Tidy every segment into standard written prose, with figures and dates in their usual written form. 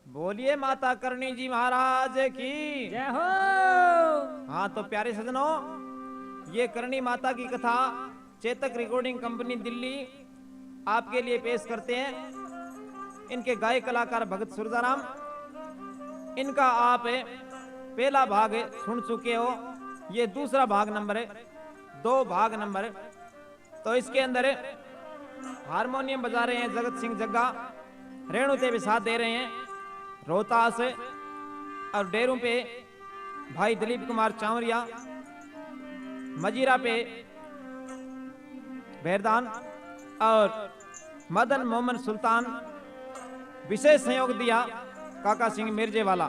बोलिए माता करणी जी महाराज की जय हो। हाँ तो प्यारे सजनों, ये करणी माता की कथा चेतक रिकॉर्डिंग कंपनी दिल्ली आपके लिए पेश करते हैं। इनके गायक कलाकार भगत सुरजाराम। इनका आप पहला भाग सुन चुके हो, ये दूसरा भाग नंबर है, 2 भाग नंबर है। तो इसके अंदर हारमोनियम बजा रहे हैं जगत सिंह जग्गा, रेणु ते भी साथ दे रहे हैं रोहतास, और डेरू पे भाई दिलीप कुमार चावरिया, मजीरा पे बेरदान और मदन मोहम्मद सुल्तान। विशेष सहयोग दिया काका सिंह मिर्जे वाला।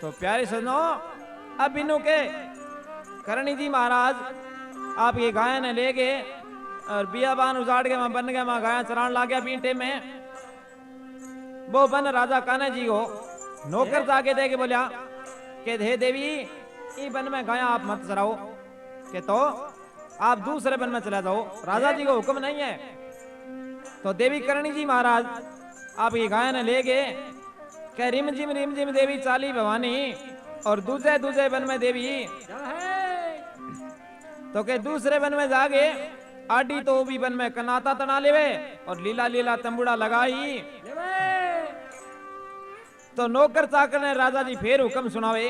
तो प्यारे सजनों, अब इन्हों के करणी जी महाराज आपके गायन ले गए और बियाबान उजाड़ के वहां बन गए, वहां गायन चरान ला गया बींटे में। वो बन राजा कान्हा जी को नौकर जाके दे के बोलिया कि हे देवी, ई बन में गाया आप मत चराओ, के तो आप दूसरे बन में चला जाओ, राजा जी को हुक्म नहीं है। तो देवी करणी जी महाराज आप ये गायन ले गए कि रिम जिम देवी चाली भवानी, और दूसरे दूसरे बन में देवी। तो के दूसरे बन में जागे आडी तो भी बन में कनाता तना लेवे और लीला लीला तंबुड़ा लगाई। तो नौकर चाकर ने राजा जी फिर हुक्म सुनावे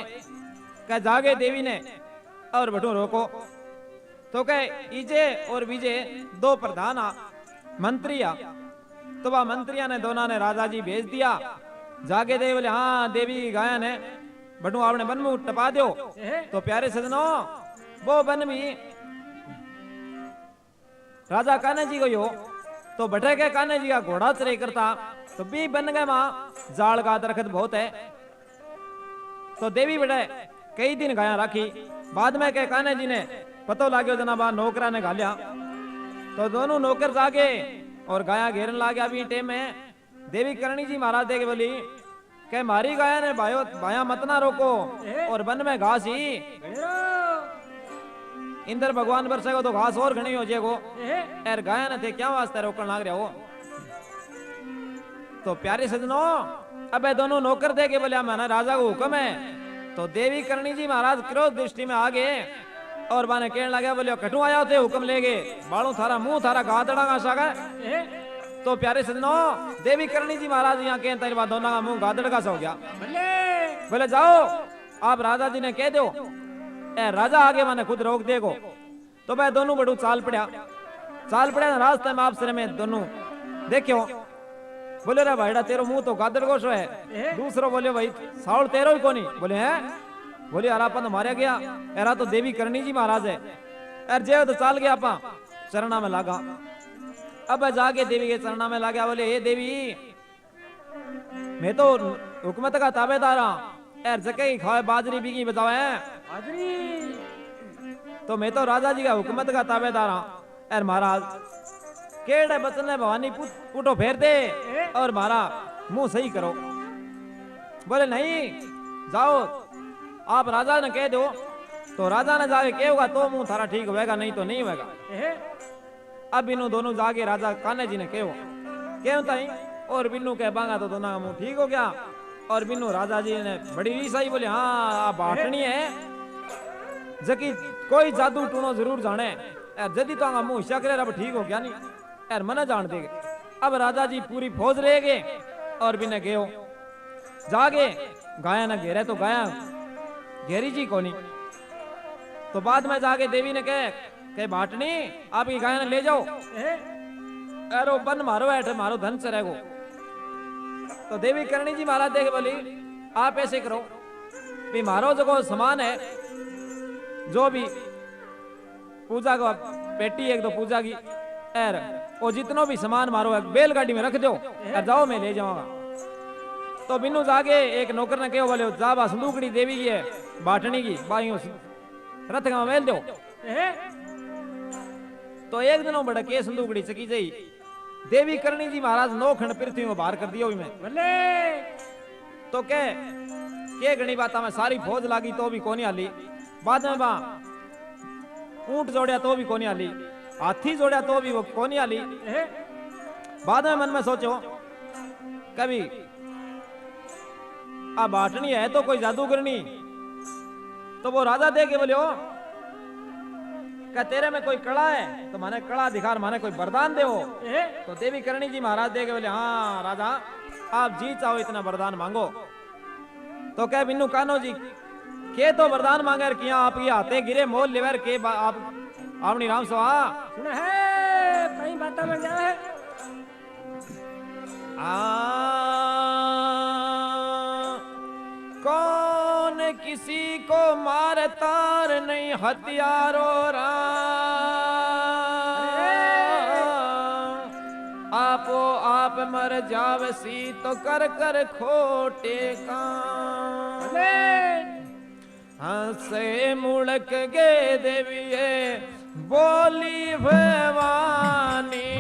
कह जागे देवी ने और बटू रोको। तो कह इजे और विजय 2 प्रधान मंत्री आ। तो वह मंत्रिया ने दोनों ने राजा जी भेज दिया। जागे देवी बोले हाँ देवी गायन है, बटू आपने बन में टपा दो। तो प्यारे सजनों, वो बन भी राजा कान्हा जी को यो तो बटे के कान्हा जी का घोड़ा चरे करता, तो भी बन गए वहां जाल का दरख्त बहुत है। तो देवी बड़े कई दिन गाया राखी। बाद में के कान्हा जी ने पतो लागो जनाबा नौकरा ने घालिया। तो दोनों नौकर जागे और गाया घेरन ला गया भी टेम में। देवी करणी जी महाराज देखे बोली के मारी गाया ने भायो भाया मत ना रोको, और बन में घास ही इंद्र भगवान बरसेगो तो घास और घनी हो जाएगो, एर गाया न थे क्या वास्ते रोकन लाग रहा हो। तो प्यारे सजनों, अबे दोनों नौकर दे के बोले मैंने राजा को हुक्म है। तो देवी करणी जी महाराज क्रोध दृष्टि में आ गए और बाने कहने लगे बोले कटू आया थे हुक्म ले गए, बालों थारा मुंह थारा गादड़ा का सागा। तो प्यारे सजनों, देवी करणी जी महाराज यहाँ कहते तेरी बात दोनों का मुंह गादड़ का सा हो गया। बोले जाओ आप राजा जी ने कह दो, ए राजा आगे मैंने खुद रोक देगो। तो भाई दोनों बड़ू चाल पड़ा रास्ते में आपसे में दोनों देखो। बोले रे भाईड़ा तेरो मुंह तो गादड़ गोशो है। दूसरो बोले भाई साउल तेरो ही कोनी। बोले हैं, बोले यार आपा तो मारा गया, यारा तो देवी करणी जी महाराज है। यार जे तो चाल गया आपा चरणा में लागा। अब जाके देवी के चरणा में लागा। बोले हे देवी, मैं तो हुकूमत का ताबेदार हूं, यार जके ही खाए बाजरी बिकी बताओ है बाजरी। तो मैं तो राजा जी का हुकूमत का ताबेदार हूं। यार महाराज केड़े बचन ने भवानी पुटो फेर दे और मारा मुंह सही करो। बोले नहीं, जाओ आप राजा ने कह दो। तो राजा ने जाके कहेगा तो मुंह थारा ठीक होगा, नहीं तो नहीं होगा। अब इन्हों दोनों जाके राजा कान्हा जी ने क्यों ताई और बिन्नू कह बांगा तो दोनों का मुंह ठीक हो गया। और बिन्नू राजा जी ने बड़ी ईसाई बोले हाँ आप बाटनी है जकी कोई जादू टूनो जरूर जाने, यार जदी तो मुंह हिस्सा करे अब ठीक हो गया नहीं, यार मना जान देगे। अब राजा जी पूरी फौज ले गए और बिने गयो जागे गाया ना घेरे। तो गाया घेरी जी कोनी। तो बाद में जाके देवी ने कहे बाटनी आपकी गायन ले जाओ, अरे बन मारो ऐठे मारो धन चरेगो। तो देवी करणी जी महाराज देख बोली आप ऐसे करो भी मारो जो समान है, जो भी पूजा को पेटी एक दो पूजा की एर वो जितनो भी सामान मारो एक बैलगाड़ी में रख दो और जाओ मैं ले जाऊंगा। तो बिन्नू जाके एक नौकर ने कहो बोले जा बा संदूकड़ी देवी की है बाटनी की बाइयों रथ का मेल दो। तो एक दिनों बड़ा के संदूकड़ी चकी जाई। देवी करणी जी महाराज 9 खंड पृथ्वी में बाहर कर दियो में। तो के घणी बात में सारी फौज लागी तो भी कोनी हाली। बाद में बा ऊंट जोड़िया तो भी कोनी हाली, हाथी जोड़िया तो भी वो कोनी हाली। बाद में मन में सोचो कभी आ बाटनी है तो कोई जादूगरनी, तो वो राजा दे के बोले क्या तेरे में कोई कला है तो माने कला दिखा, माने कोई वरदान दे। तो देवी करणी जी महाराज दे के बोले हाँ राजा आप जी चाहो इतना वरदान मांगो। तो क्या बिन्नू कान्हो जी के तो वरदान मांगे किया आपकी हाथे गिरे मोल लेवर के आप अपनी राम सवा सुना है कहीं बातें लग जाए है। कौन किसी को मार तार नहीं हथियारों आपो आप मर जावसी तो कर कर खोटे काम। हंसे मुड़क गे देविये बोली भवानी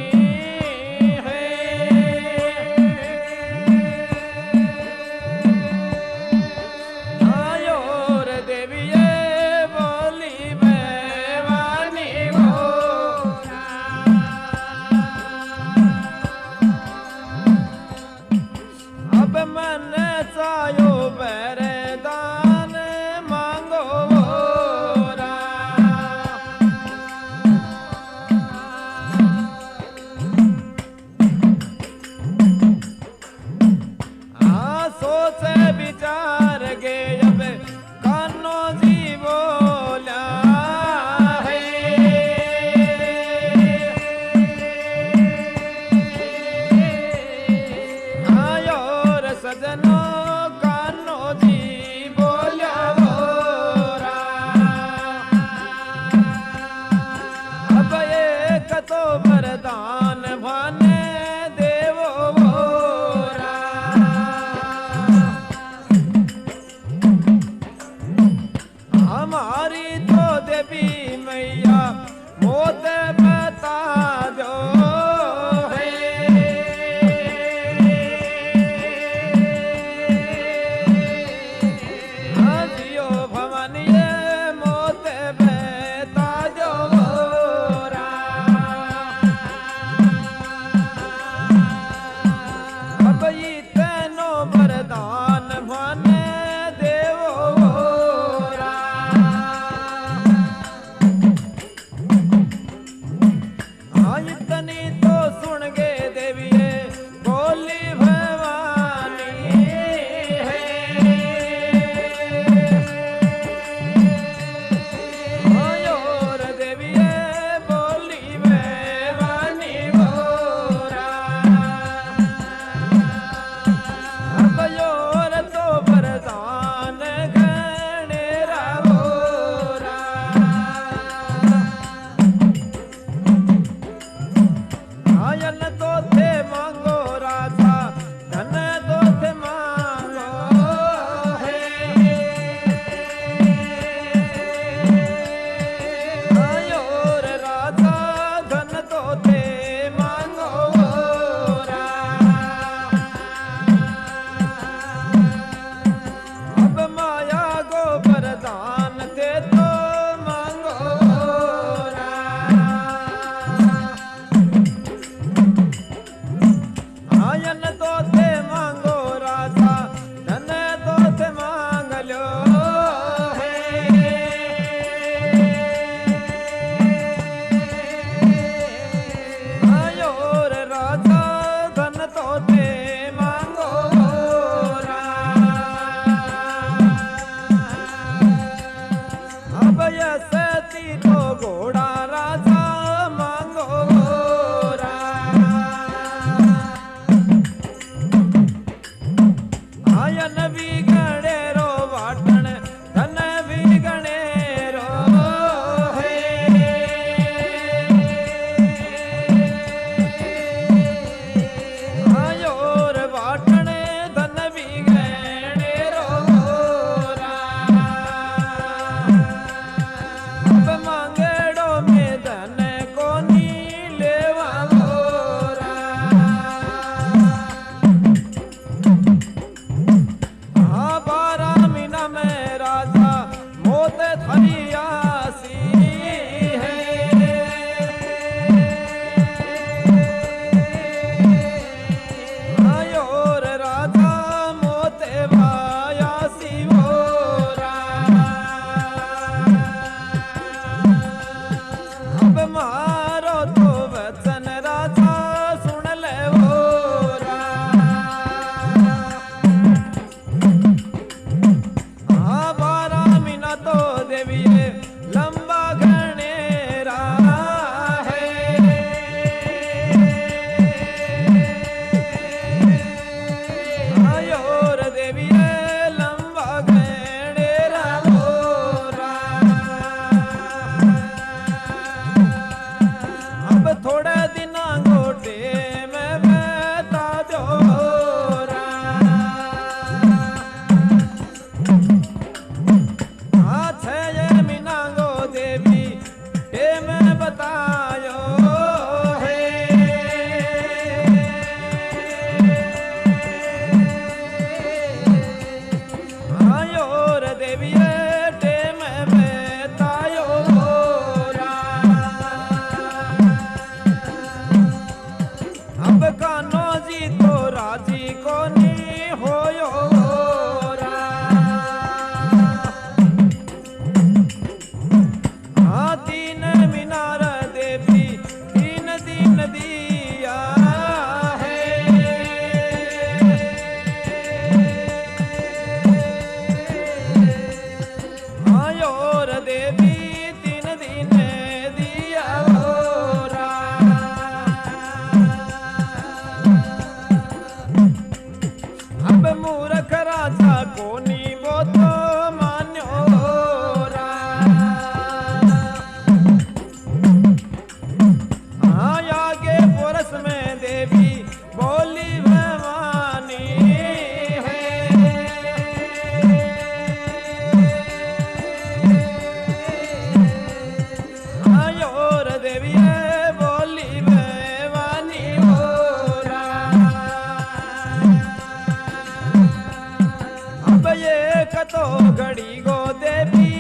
तो घड़ी गो देवी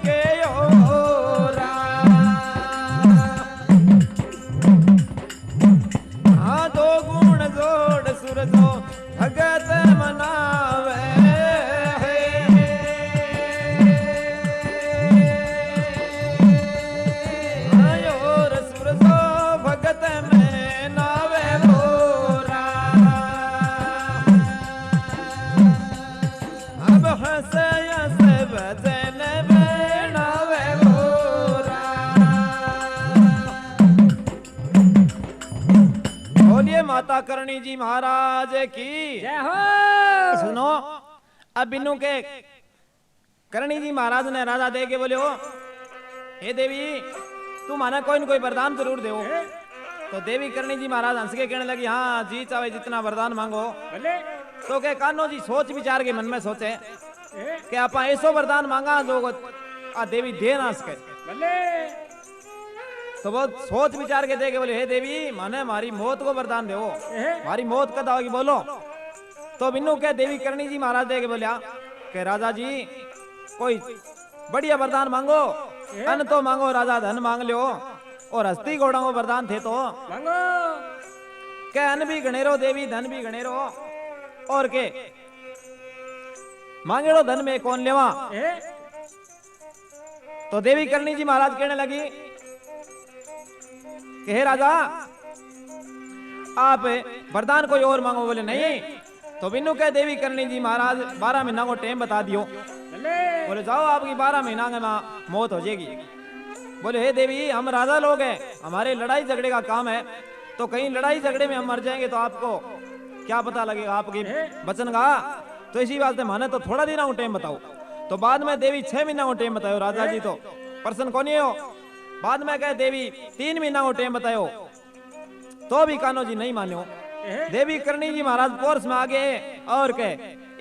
के ओरा हाँ दो गुण जोड़ सूरजो भगत मनावे और सूरजो भगत में नावे मोरा अब हंसे हंसे भजन में नावे मोरा बोलिए माता करणी जी महाराज की जय हो। सुनो अब बिन्नू के करणी जी महाराज ने राजा दे के बोले हो हे देवी तू माना कोई न कोई वरदान जरूर दे तो देवी करणी जी महाराज हंस के कहने लगी हाँ जी चाहे जितना वरदान मांगो भले तो के कानो जी सोच विचार के मन में सोचे कि आप ऐसो वरदान मांगा जो आ देवी दे ना सके भले तो वो सोच विचार के दे के बोले हे देवी माने हमारी मौत को वरदान दो हमारी मौत कद आओगी बोलो तो बिन्नू के देवी करणी जी महाराज दे के बोलिया कि राजा जी कोई बढ़िया वरदान मांगो अन्न तो मांगो राजा धन मांग लो और हस्ती घोड़ा को वरदान थे तो मांगो के अन्न भी गणेरो देवी धन भी गणेरो और के मांगेड़ो धन में कौन लेवा तो देवी करणी जी महाराज कहने लगी कि हे राजा आप वरदान कोई और मांगो बोले नहीं तो बिन्नू के देवी करणी जी महाराज 12 महीना को टाइम बता दियो भले बोले जाओ आपकी 12 महीना में मौत हो जाएगी बोले हे देवी हम राजा लोग हैं हमारे लड़ाई झगड़े का काम है तो कहीं लड़ाई झगड़े में हम मर जाएंगे तो आपको क्या पता लगेगा आपकी बचन का तो इसी बात से माने तो थोड़ा दिन टाइम बताओ तो बाद में देवी 6 महीना को टाइम बताओ राजा जी तो पर्सन कौन हो बाद में कहे देवी 3 महीना को टाइम बताओ तो भी कान्हो जी नहीं मानो देवी करणी जी महाराज पोर्स में आगे और कहे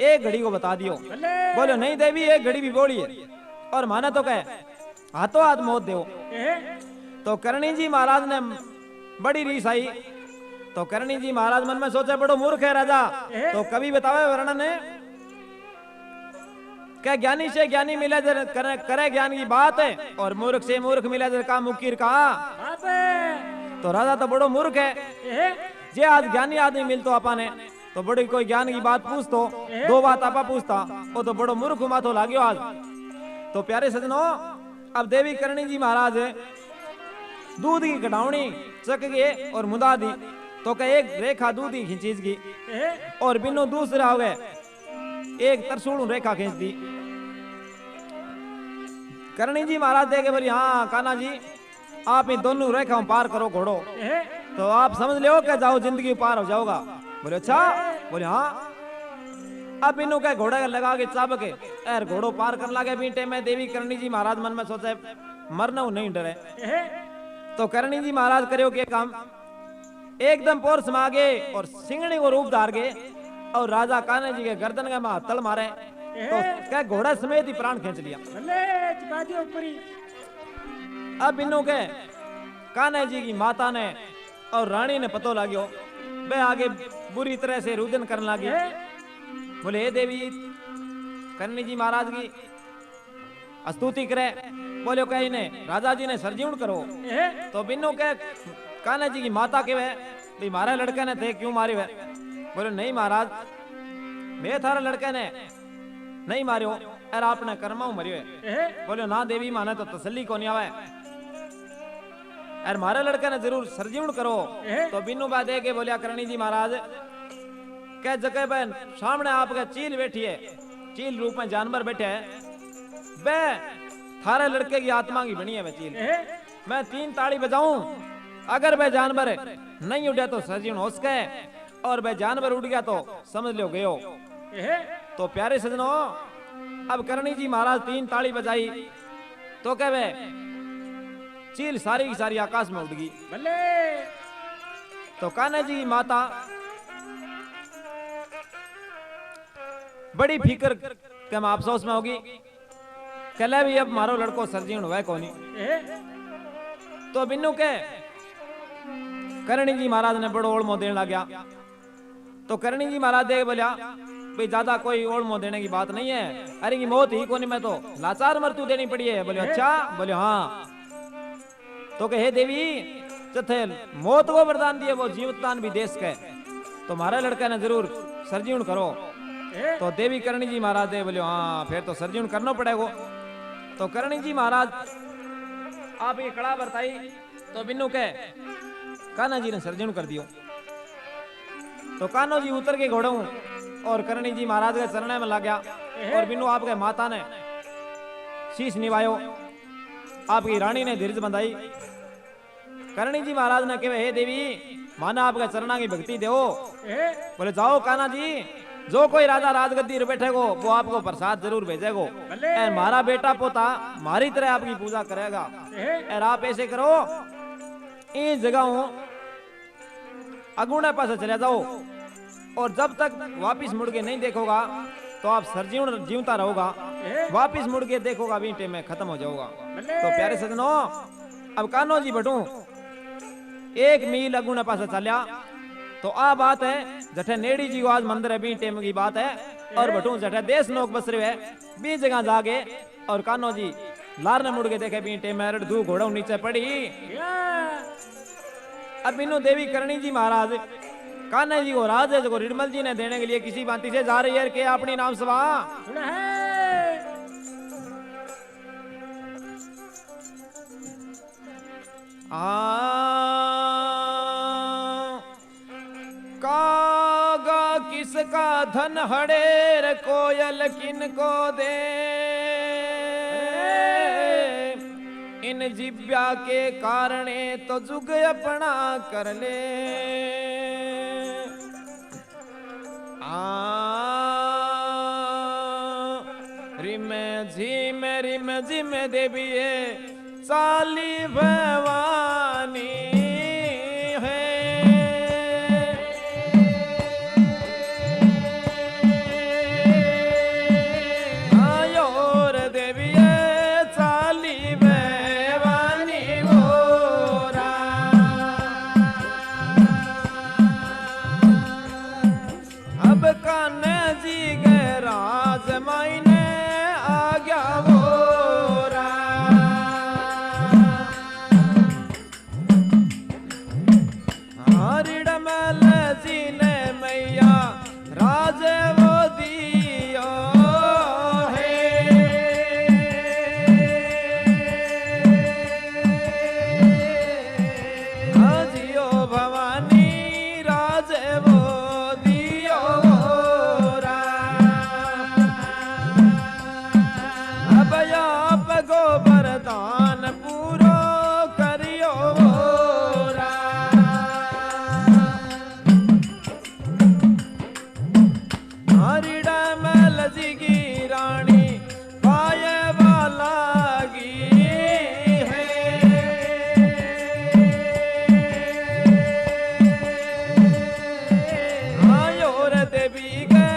एक घड़ी को बता दियो बोलो नहीं देवी एक घड़ी भी बोली है और माना तो कहे हाथों हाथ मौत दो तो करणी जी महाराज ने बड़ी रीस आई तो करणी जी महाराज मन में सोचे बड़ो मूर्ख है राजा तो कभी बतावे वर्णन है क्या ज्ञानी से ज्ञानी मिले जर करे ज्ञान की बात है और मूर्ख से मूर्ख मिले जर का मुकीर का तो राजा तो बड़ो मूर्ख है जे आज ज्ञानी आदमी मिलतो अपने तो बड़ी कोई ज्ञान की बात पूछतो 2 बात आपा पूछता वो तो बड़ो मूर्ख माथो लाग्यो आज तो प्यारे सजनों अब देवी करणी जी महाराज दूध की कटावनी चक गए और मुदा दी तो कहे एक रेखा दूध की खींचीज की और बिन्नू दूसरा हो गए एक तरसूल रेखा खींच दी करणी जी महाराज देखे बोली हाँ कान्हा जी आप इन दोनों रेखाओं पार करो घोड़ो तो आप समझ लो कि जाओ जिंदगी पार हो जाओगा बोले अच्छा बोले हाँ अब इन्हों के घोड़े लगा के चाबक यार घोड़ो पार कर लागे बीटे में देवी करणी जी महाराज मन में सोचे मरना नहीं डरे तो करणी जी महाराज करो के काम एकदम पोर्स में आगे और सिंगड़ी को रूप धार गए और राजा कान्हा जी के गर्दन के मां तल मारे तो क्या घोड़ा समेत ही प्राण खींच लिया अब इन्हों के कान्हा जी की माता ने और रानी ने पतो लाग्यो वे आगे बुरी तरह से रुदन करने लगी बोले हे देवी करणी जी महाराज की स्तुति करे बोलो कहीं ने राजा जी ने सरजीवन करो तो बिन्नू के कान्हा जी की माता के वे भाई मारे लड़के ने थे क्यों मारे वे बोले नहीं महाराज मैं थारा लड़के ने नहीं मारियो अरे आपने कर्मा मरियो बोले ना देवी माने तो तसल्ली को नहीं आवे अरे मारे लड़के ने जरूर सरजीवन करो तो बिन्नू बा दे के बोलिया करणी जी महाराज कह जगह बहन सामने आपके चील बैठी है चील रूप में जानवर बैठे है वे थारे लड़के की आत्मा की बनी है वे चील मैं 3 ताड़ी बजाऊं अगर वे जानवर नहीं उठा तो सरजीवन हो सके और वे जानवर उठ गया तो समझ लो गयो तो प्यारे सजनों अब करणी जी महाराज 3 ताड़ी बजाई तो कह वे चील सारी की सारी आकाश में उड़ गई तो कान्हा जी की माता बड़ी फिक्र के मैं अफसोस में होगी कहले भी अब मारो लड़को सरजीवन हुआ कोनी तो बिन्नू के करणी जी महाराज ने बड़ो ओढ़मो देने लग गया तो करणी जी महाराज देख बोलिया भाई ज्यादा कोई ओढ़मो देने की बात नहीं है। अरे की मौत ही कोनी, मैं तो लाचार मृत्यु देनी पड़ी है। बोले अच्छा, बोले हाँ। तो कहे देवी चथे मौत को वरदान दिए, वो जीवदान भी देश के, तो हमारा लड़का ने जरूर सर्जीवन करो। तो देवी करणी जी महाराज दे बोले हाँ फिर तो सर्जीवन करना पड़ेगा। तो करणी जी महाराज आप ये कड़ा बरताई तो बिन्नू के कान्हा जी ने सर्जन कर दियो। तो कान्हा जी उतर के घोड़ों और करणी जी महाराज के चरण में लग गया और बिन्नू आपके माता ने शीश निभायो। आपकी रानी ने धीरज बंधाई। करणी जी महाराज ने कहे हे देवी माना आपके चरणा की भक्ति दो। बोले जाओ कान्हा जी, जो कोई राजा राजगद्दी पर बैठेगो वो आपको प्रसाद जरूर भेजेगो। हमारा बेटा पोता मारी तरह आपकी पूजा करेगा। और आप ऐसे करो इन जगहों अगुणे पास चले जाओ और जब तक वापिस मुड़ के नहीं देखोगा तो आप सरजीवन जीवता रहोगा। वापिस मुड़ के देखोगा भी टाइम में खत्म हो जाओगा। तो प्यारे सजनों अब कान्हो जी बटू 1 मील अगुणे पास चलिया। तो आ बात है जठे नेड़ी जी आज मंदिर है, बी टेम की बात है। और बटू जठे देश नोक बस रहे है बी जगह जागे और कान्हो जी लार ने मुड़ के देखे बी टेम में दू घोड़ा नीचे पड़ी। अब इन्हों देवी करणी जी महाराज कान्हा जी को राज है जो रिडमल जी ने देने के लिए किसी बाती से जा रही है कि अपनी नाम सभा कागा किसका धन हड़ेर कोयल किनको दे। इन जिब्या के कारणे तो जुग अपना कर ले। रिम झिम देविये चाली भवानी है। आयोर देविये चाली भवानी गोरा। अब कान्हा जी के राज मायने आ गया गोरा। रिडमल जी ने मैया राज वो दियो है। जियो भवानी राज वो दियो गोरा। अब आप गो वरदान पूरो करियो गोरा। रिडमल जी की रानी पाए वाला गी है। आयोर देवी के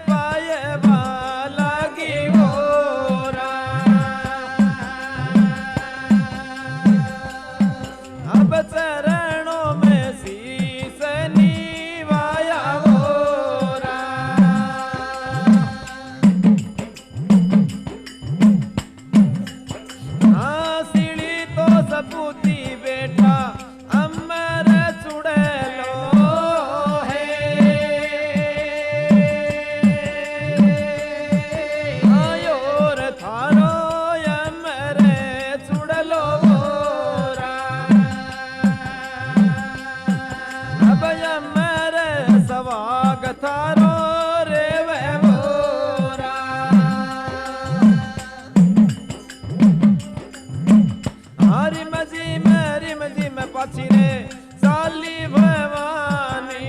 पाए वाला गी गोरा। अब चरणों में शीस निवाया गोरा। सीढ़ी तो सपूती बेटा अमर चुड़ैलो है। आयोर थारो अमर चुड़लो गोरा। अब अमर सवाग थारो रे वे गोरा। रिम जी में पाछी रे चाली भवानी।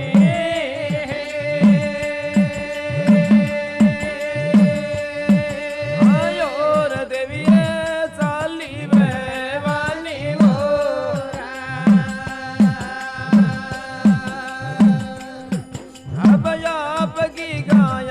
आयोर देवी चाली भवानी गोरा। अब आप की गाय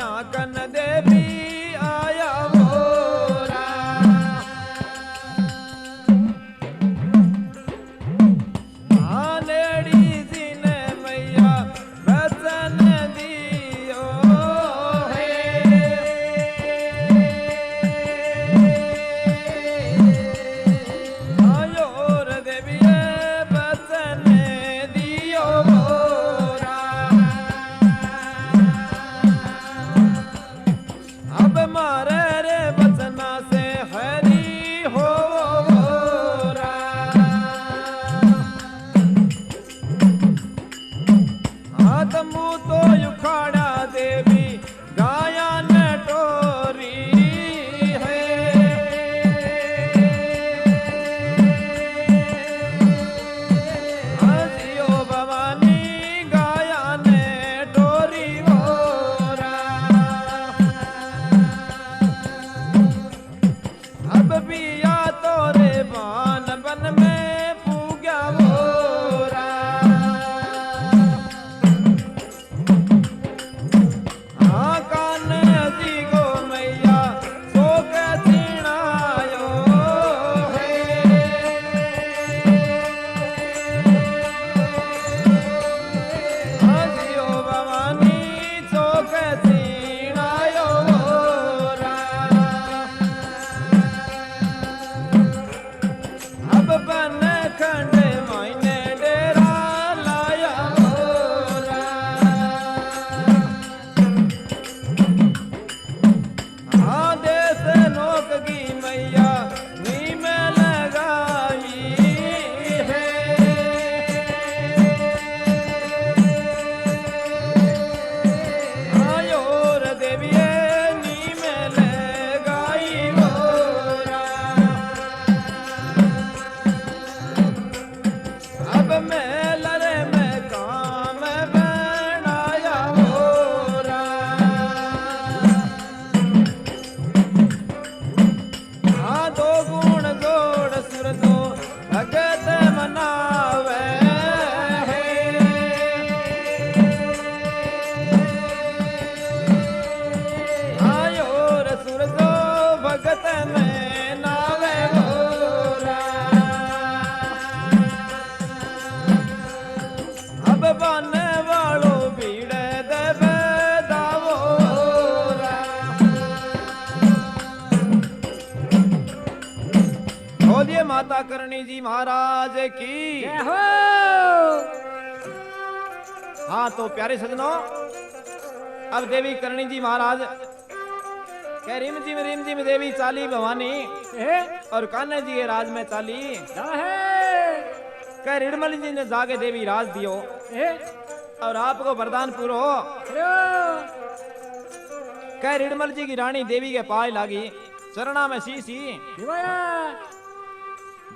करणी जी महाराज की। जय हो। हाँ तो प्यारे सजनों, अब देवी करणी जी महाराज कह रिम जिम देवी चाली भवानी और कान्हा जी के राज में चाली। कह रिडमल जी ने जाके देवी राज दियो और आपको वरदान पूरो। कह रिडमल जी की रानी देवी के पाए लागी, चरणा में शीशी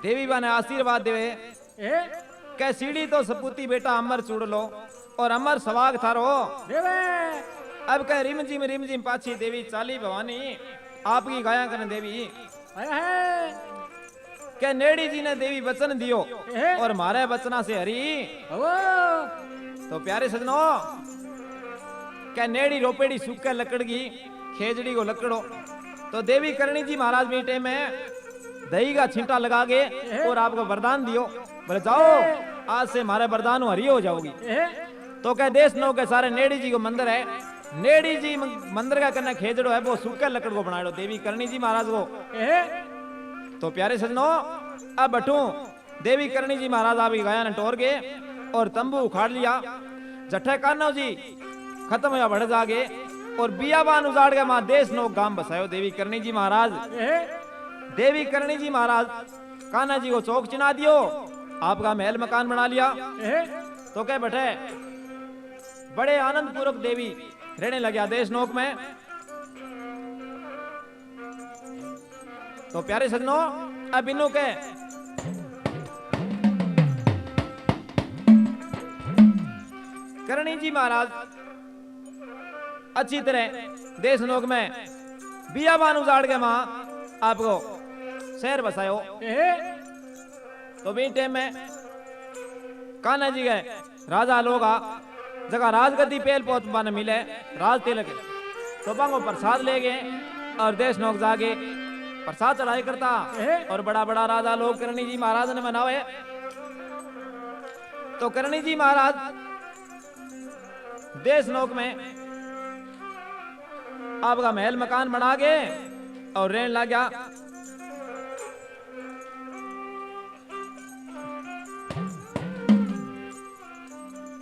देवी बने आशीर्वाद देवे। कह सीढ़ी तो सपूती बेटा अमर चूड़ लो और अमर सवाग थारो। अब कह रिम जिम पाछी देवी चाली भवानी आपकी गाया करने देवी। कह नेड़ी जी ने देवी वचन दियो और मारे वचना से हरी। तो प्यारे सजनों, क्या नेड़ी रोपेड़ी सूखे लकड़गी खेजड़ी को लकड़ो। तो देवी करणी जी महाराज बेटे में दही का छींटा लगा के और आपको वरदान दियो, बोले जाओ आज से हमारे वरदान हरी हो जाओगी। तो क्या देश नौ के सारे नेड़ी जी को मंदिर है, नेड़ी जी मंदिर का करना खेजड़ो है वो सूखे लकड़ को बनाए देवी करणी जी महाराज को। तो प्यारे सजनों, अब बटू देवी करणी जी महाराज आपकी गाया ने टोर के और तंबू उखाड़ लिया। जठे कान्हा जी खत्म हुआ बढ़ जागे और बियाबान उजाड़ के मां देश नो गांव बसायो देवी करणी जी महाराज। देवी करणी जी महाराज कान्हा जी को चौक चिना दियो, आपका महल मकान बना लिया। तो क्या बैठे बड़े आनंद पूर्वक देवी रहने लगे देश नोक में। तो प्यारे सजनों, अब इन्हों के करणी जी महाराज अच्छी तरह देश नोक में बियाबान उजाड़ के मां आपको शहर बसायो। तो भी टाइम में कान्हा जी गए राजा लोग जगह राजगद्दी पेल पोत बन मिले राज तिलक, तो बांगो प्रसाद ले गए और देश नोक जाके प्रसाद चढ़ाई करता और बड़ा बड़ा राजा लोग करणी जी महाराज ने मनावे। तो करणी जी महाराज देश नोक में आपका महल मकान बना के और रहने लग गया।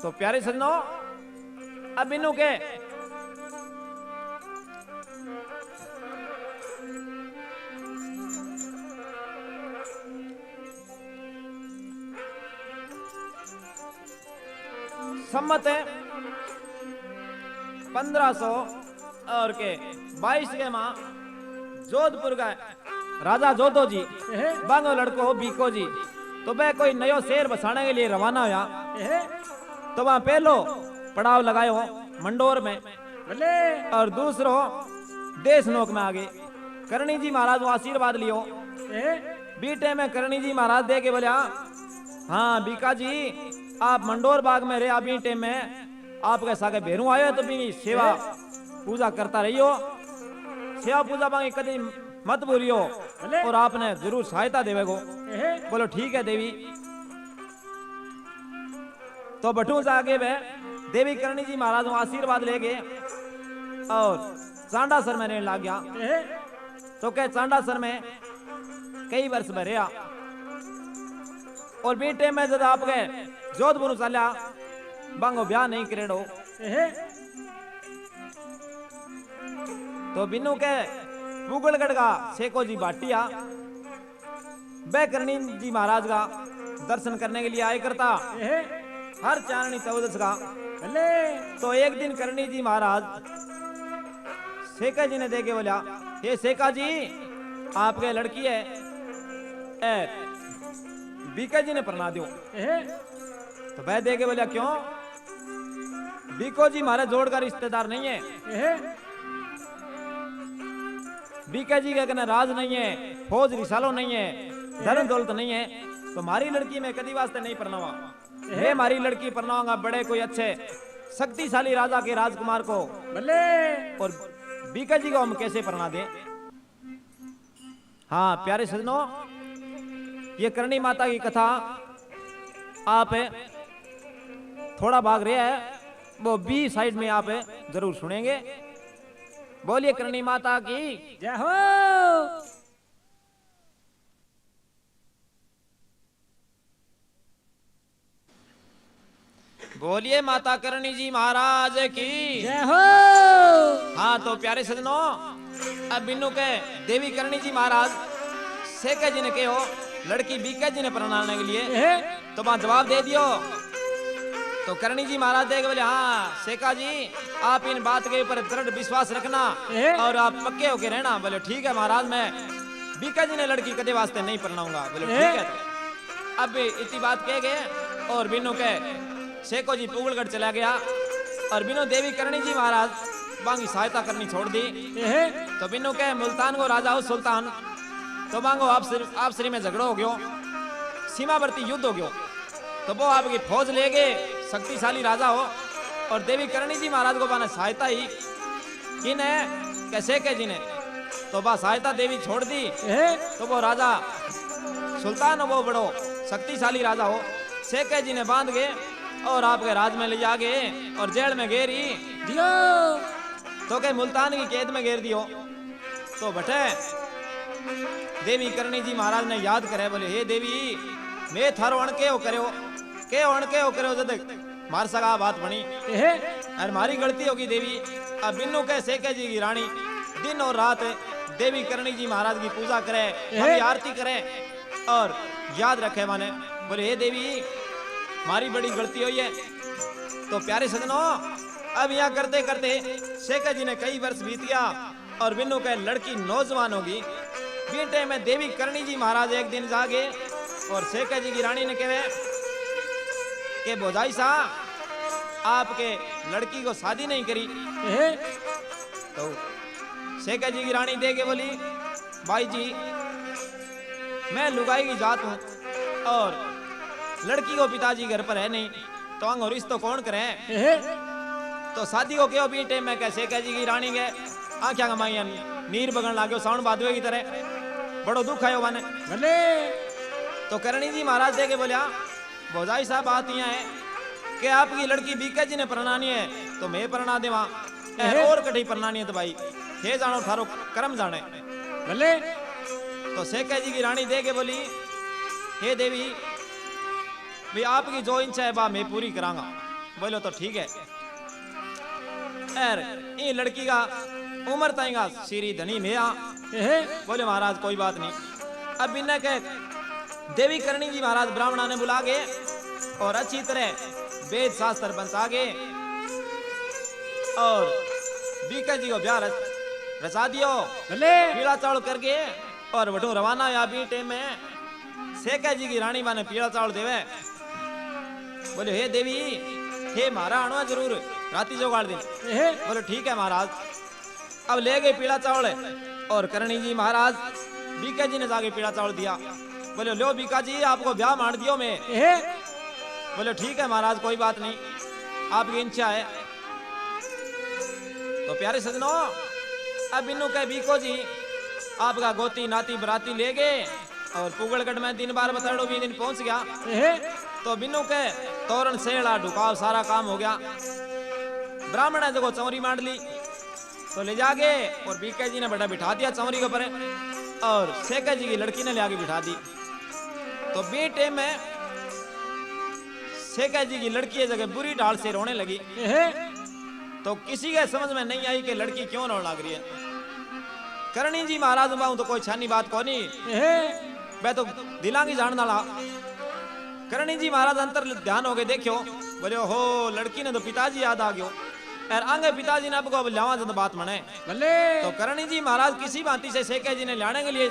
तो प्यारे सजनों, अब इन्हों के सम्मत है 1500 और के 22 के मां जोधपुर का राजा जोधो जी बांगो लड़को बीको जी तो वह कोई नयो शेर बसाने के लिए रवाना हुआ। तो वहां पहलो पड़ाव लगायो मंडोर में और दूसरो देश नोक में आगे करणी जी महाराज आशीर्वाद लियो। बीटे में करणी जी महाराज दे के बोले हाँ बीका जी आप मंडोर बाग में रहे, अभी टाइम में आपके सागे भेरू आयो तो भी सेवा पूजा करता रहियो, सेवा पूजा मांगे कभी मत भूलियो और आपने जरूर सहायता देवेगो। बोलो ठीक है देवी। तो बटू जागे वे देवी करणी जी महाराज आशीर्वाद ले गए और चांडासर में रहने लग गया। तो क्या चांडासर में कई वर्ष में रहा और बीटे में जब आपके जोधपुर चलिया बांगो ब्याह नहीं करेड़ो। तो बिन्नू के पुगलगढ़ का शेको जी भाटिया वह करणी जी महाराज का दर्शन करने के लिए आए करता हर चारणी चौदस का। तो एक दिन करणी जी महाराज शेखा जी ने देखे बोला ये शेखा जी आपके लड़की है बीका जी ने पढ़ना दो। तो वह देखे बोला क्यों? बीको जी हमारे जोड़ का रिश्तेदार नहीं है, बीका जी का कहना राज नहीं है, फौज रिसालो नहीं है, धन दौलत नहीं है, तो हमारी लड़की में कभी वास्ते नहीं पढ़नावा। मैं हमारी लड़की पढ़नाऊंगा बड़े कोई अच्छे शक्तिशाली राजा के राजकुमार को, और बीका जी को हम कैसे पढ़ना दें? हाँ प्यारे सजनों, ये करणी माता की कथा आप थोड़ा भाग रहा है, वो बी साइड में आप जरूर सुनेंगे। बोलिए करणी माता की जय हो। बोलिए माता करणी जी महाराज की। जय हो। हाँ तो प्यारे सजनों, अब बिन्नू के देवी करणी जी महाराज सेके जी ने कहो लड़की बीके जी ने प्रणाने के लिए, तो वहां जवाब दे दियो। तो करणी जी महाराज देख बोले हाँ सेका जी आप इन बात के ऊपर दृढ़ विश्वास रखना और आप पक्के होके रहना। बोले ठीक है महाराज, मैं बीका जी ने लड़की कदे वास्ते नहीं प्रणाऊंगा। बोले ठीक है। तो अब इतनी बात कह गए और बिन्नू के सेको जी पुगलगढ़ चला गया और बिन्नू देवी करणी जी महाराज बांगी सहायता करनी छोड़ दी। तो बिन्नू के मुल्तान को राजा हो सुल्तान, तो मांगो आपसरी में झगड़ो हो गयो, सीमावर्ती युद्ध हो गयो। तो वो आपकी फौज ले गए, शक्तिशाली राजा हो और देवी करणी जी महाराज को बाने सहायता ही किने कैसे के जी ने, तो बा सहायता देवी छोड़ दी। तो वो राजा सुल्तान वो बड़ो शक्तिशाली राजा हो सेके जी ने बांध गए और आपके राज में ले जा गए और जेल में घेरी दियो। तो के मुल्तान की कैद में घेर दियो। तो बटे देवी करणी जी महाराज ने याद करे, बोले हे देवी मैं थारो अणके हो करो जद मार सका बात बनी और मारी गलती होगी देवी। अब बिन्नू के सेके जी की रानी दिन और रात देवी करणी जी महाराज की पूजा करे, आरती करे और याद रखे माने। बोले हे देवी मारी बड़ी गलती हुई है। तो प्यारे सजनों, अब यहाँ करते करते सेका जी ने कई वर्ष बीत गया और बिन्नू के लड़की नौजवान होगी। बीते में देवी करणी जी महाराज एक दिन जागे और सेका जी की रानी ने कहे कि भौजाई साहब आपके लड़की को शादी नहीं करी। तो सेका जी की रानी दे के बोली भाई जी मैं लुगाई की जात हूं और लड़की को पिताजी घर पर है नहीं, तो अंग और रिश्तो कौन करे। तो शादी को क्यों बीटे में कैसे कह जी की रानी के आख्या कमाई नीर बगन लागो साउंड बादवे की तरह, बड़ो दुख आयो माने। तो करणी जी महाराज दे के बोलिया भौजाई साहब बात यह है कि आपकी लड़की बीके जी ने प्रणानी है तो मैं प्रना देवा और कठी प्रणानी है तो भाई हे जानो थारो कर्म जाने। भले तो सेके जी की रानी दे के बोली हे देवी भाई आपकी जो इच्छा है बा मैं पूरी करांगा। बोलो तो ठीक है। ये लड़की का उम्र ताएगा श्री धनी मेरा। बोले महाराज कोई बात नहीं। अब बिना के देवी करणी जी महाराज ब्राह्मणा ने बुला गए और अच्छी तरह वेद शास्त्र बंसा गए और बीके जी को ब्याह रचा दियो, पीला चावल करके और वठू रवाना या बीटे में सेके जी की रानी माने पीला चावल देवे। बोले हे देवी हे मारा आणवा जरूर राती जोगाड़ दिन। बोले ठीक है महाराज। अब ले गए पीला चावल और करणी जी महाराज बीके जी ने जाके पीला चावल दिया। बोले लो बीका जी आपको ब्याह मान दियो मैं। बोले ठीक है महाराज कोई बात नहीं आपकी इच्छा है। तो प्यारे सजनों, अब बिन्नू के बीको जी आपका गोती नाती बराती ले गए और पुगलगढ़ में दिन बार बतड़ो भी दिन पहुंच गया। तो बिन्नू के तोरण सेड़ा ढुकाव सारा काम हो गया। ब्राह्मण ने देखो चौरी मांड ली तो ले जाके और बीके जी ने बड़ा बिठा दिया चौरी के ऊपर और सेका जी की लड़की ने ले आके बिठा दी। तो बेटे में सेका जी की लड़की जगह बुरी ढाल से रोने लगी। तो किसी के समझ में नहीं आई कि लड़की क्यों रोने लग रही है। करणी जी महाराज बाहू तो कोई छानी बात को नहीं, मैं तो दिलांगी जान डाला। करणी जी महाराज अंतर ध्यान हो गए देखियो, बोले हो लड़की ने तो पिताजी याद आ गयो और आगे पिताजी ने आपको अब लावा जब बात मने। तो करणी जी महाराज किसी भांति से सेके जी ने लाने के लिए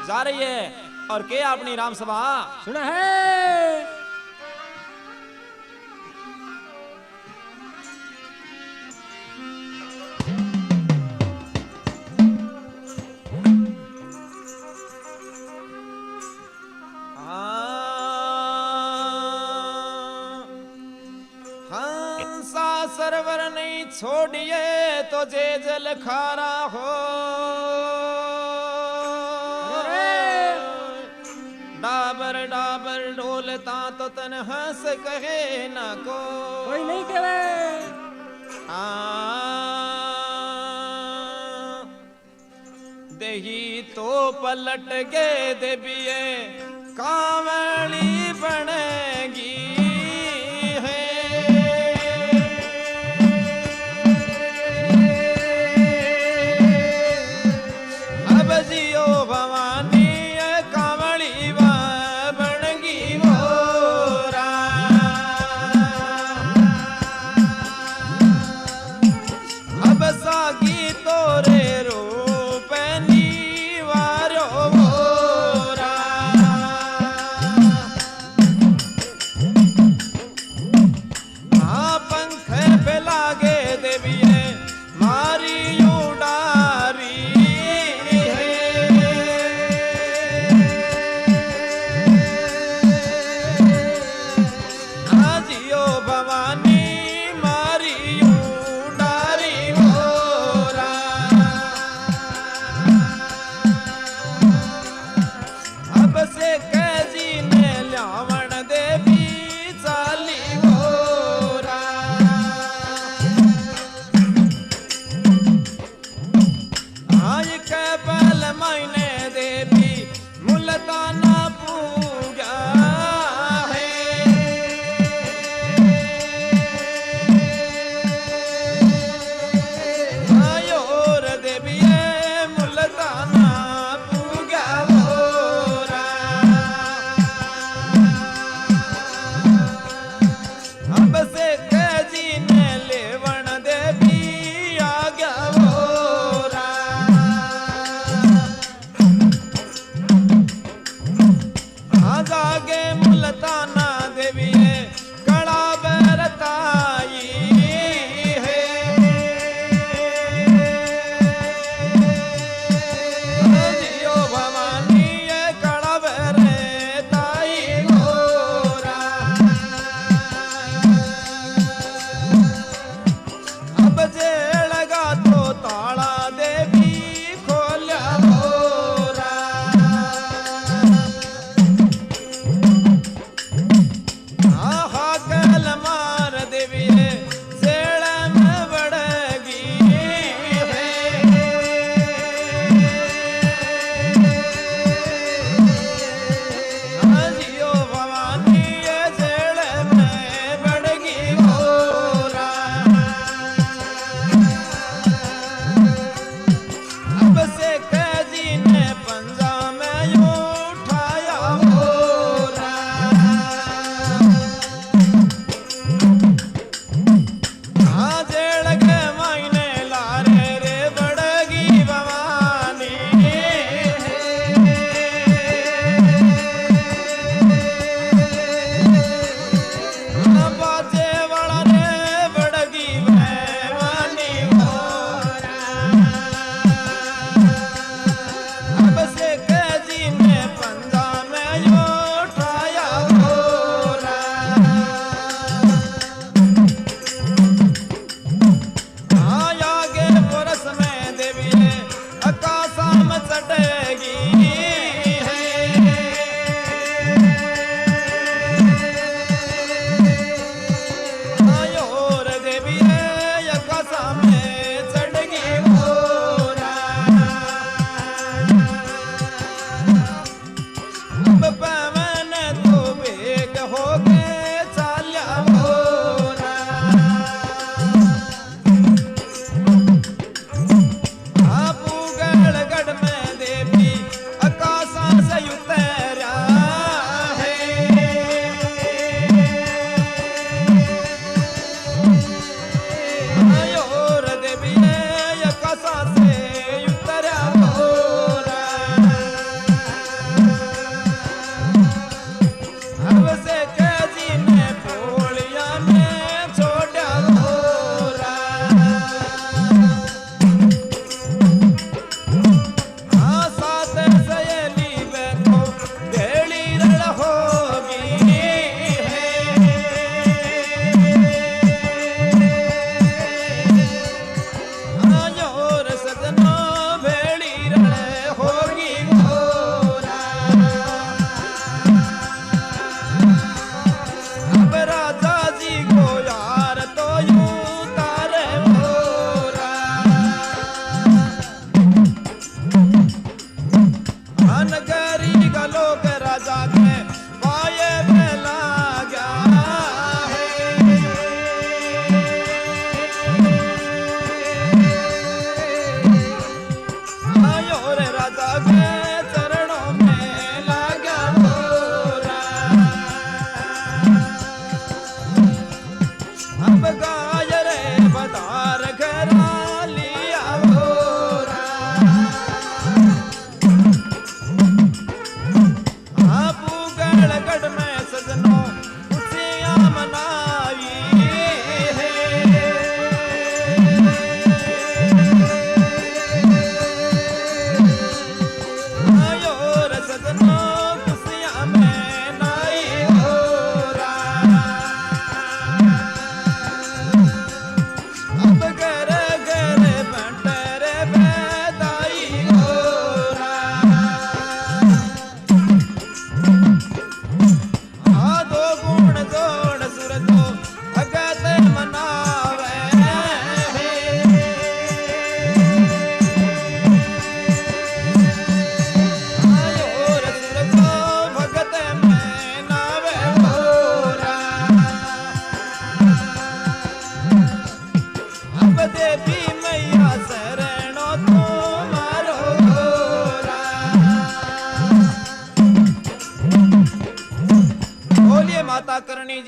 जा रही है और के अपनी राम सभा सुना है। सरवर नहीं छोड़िए तो जे जल खारा हो, डाबर डाबर डोलता तो तन हंस कहे न कोई नहीं कहे। दही तो पलट गे देविये कांवड़ी बनेगी है। मुल्ताना पूजा है आयोर देविये मुल्ताना पूजा होरा अब से जी ने लेवण देवी आ गया होरा